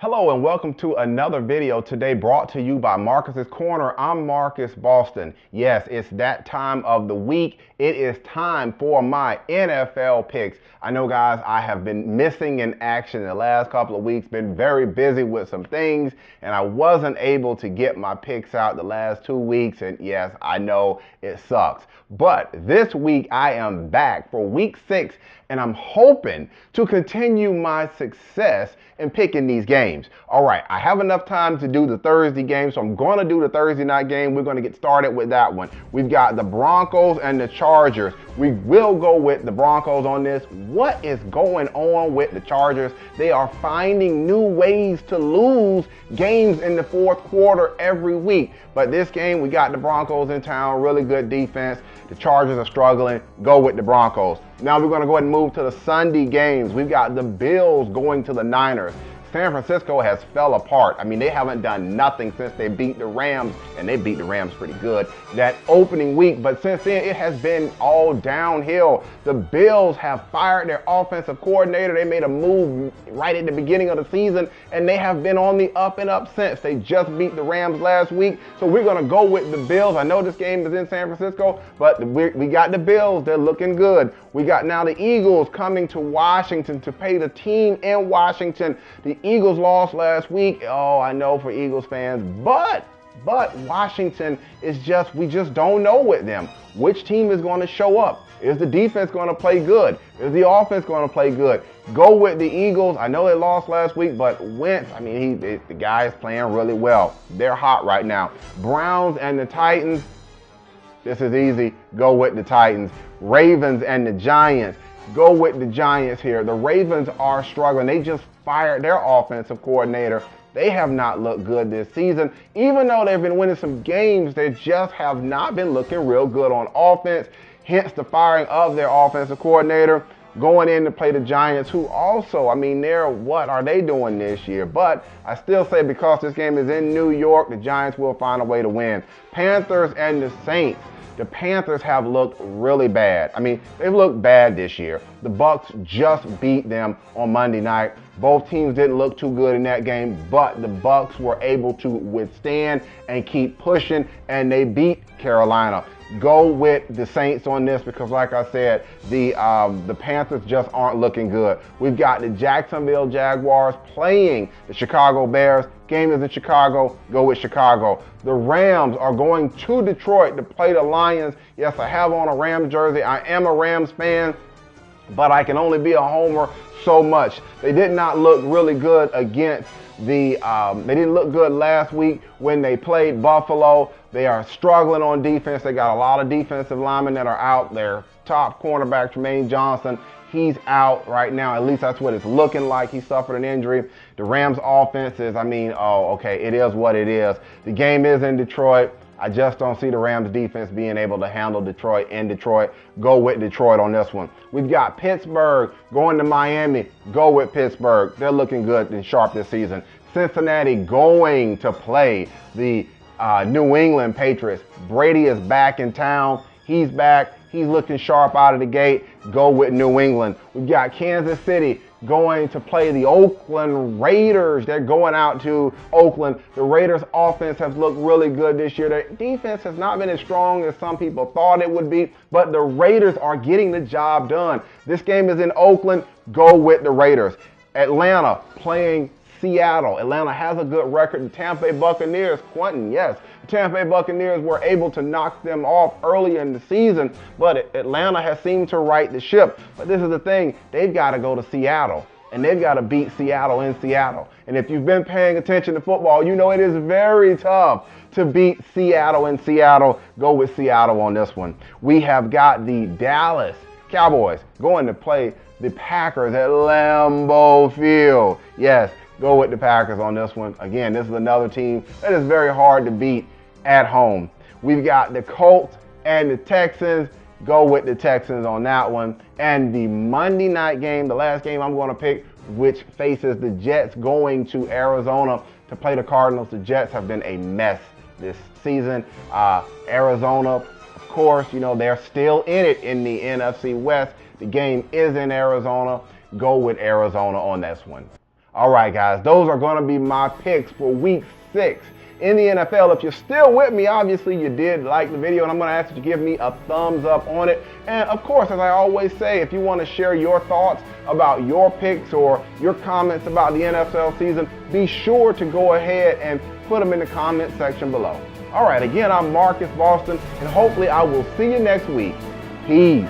Hello and welcome to another video today brought to you by Marcus's Corner. I'm Marcus Boston. Yes, it's that time of the week. It is time for my NFL picks. I know, guys, I have been missing in action the last couple of weeks, been very busy with some things, and I wasn't able to get my picks out the last 2 weeks, and yes, I know it sucks. But this week I am back for week 6, and I'm hoping to continue my success in picking these games. All right, I have enough time to do the Thursday game, so I'm going to do the Thursday night game. We're going to get started with that one. We've got the Broncos and the Chargers. We will go with the Broncos on this. What is going on with the Chargers? They are finding new ways to lose games in the fourth quarter every week. But this game, we got the Broncos in town, really good defense. The Chargers are struggling. Go with the Broncos. Now we're going to go ahead and move to the Sunday games. We've got the Bills going to the Niners. San Francisco has fell apart. I mean, they haven't done nothing since they beat the Rams, and they beat the Rams pretty good that opening week. But since then, it has been all downhill. The Bills have fired their offensive coordinator. They made a move right at the beginning of the season, and they have been on the up and up since. They just beat the Rams last week, so we're going to go with the Bills. I know this game is in San Francisco, but we got the Bills. They're looking good. We got now the Eagles coming to Washington to play the team in Washington. The Eagles lost last week. Oh, I know for Eagles fans, but Washington is we just don't know with them. Which team is going to show up? Is the defense going to play good? Is the offense going to play good? Go with the Eagles. I know they lost last week, but Wentz, I mean, the guy is playing really well. They're hot right now. Browns and the Titans. This is easy. Go with the Titans. Ravens and the Giants. Go with the Giants here. The Ravens are struggling. They just fired their offensive coordinator. They have not looked good this season. Even though they've been winning some games, they just have not been looking real good on offense. Hence the firing of their offensive coordinator. Going in to play the Giants, who also, I mean, what are they doing this year? But I still say because this game is in New York, the Giants will find a way to win. Panthers and the Saints. The Panthers have looked really bad. I mean, they've looked bad this year. The Bucks just beat them on Monday night. Both teams didn't look too good in that game, but the Bucks were able to withstand and keep pushing, and they beat Carolina. Go with the Saints on this because, like I said, the Panthers just aren't looking good. We've got the Jacksonville Jaguars playing the Chicago Bears. Game is in Chicago. Go with Chicago. The Rams are going to Detroit to play the Lions. Yes, I have on a Rams jersey. I am a Rams fan, but I can only be a homer so much. They did not look really good against they didn't look good last week when they played Buffalo. They are struggling on defense. They got a lot of defensive linemen that are out. Their top cornerback, Tremaine Johnson, he's out right now. At least that's what it's looking like. He suffered an injury. The Rams offense is, okay, it is what it is. The game is in Detroit. I just don't see the Rams defense being able to handle Detroit in Detroit. Go with Detroit on this one. We've got Pittsburgh going to Miami. Go with Pittsburgh. They're looking good and sharp this season. Cincinnati going to play the New England Patriots. Brady is back in town. He's back. He's looking sharp out of the gate. Go with New England. We've got Kansas City going to play the Oakland Raiders. They're going out to Oakland. The Raiders offense has looked really good this year. Their defense has not been as strong as some people thought it would be, but the Raiders are getting the job done. This game is in Oakland. Go with the Raiders. Atlanta playing Seattle. Atlanta has a good record. The Tampa Bay Buccaneers, Quentin, yes. The Tampa Bay Buccaneers were able to knock them off early in the season, but Atlanta has seemed to right the ship. But this is the thing, they've got to go to Seattle, and they've got to beat Seattle in Seattle. And if you've been paying attention to football, you know it is very tough to beat Seattle in Seattle. Go with Seattle on this one. We have got the Dallas Cowboys going to play the Packers at Lambeau Field. Yes. Go with the Packers on this one. Again, this is another team that is very hard to beat at home. We've got the Colts and the Texans. Go with the Texans on that one. And the Monday night game, the last game I'm going to pick, which faces the Jets going to Arizona to play the Cardinals. The Jets have been a mess this season. Arizona, of course, they're still in it in the NFC West. The game is in Arizona. Go with Arizona on this one. All right, guys, those are going to be my picks for week 6 in the NFL. If you're still with me, obviously you did like the video, and I'm going to ask you to give me a thumbs up on it. And of course, as I always say, if you want to share your thoughts about your picks or your comments about the NFL season, be sure to go ahead and put them in the comment section below. All right, again, I'm Marcus Boston, and hopefully I will see you next week. Peace.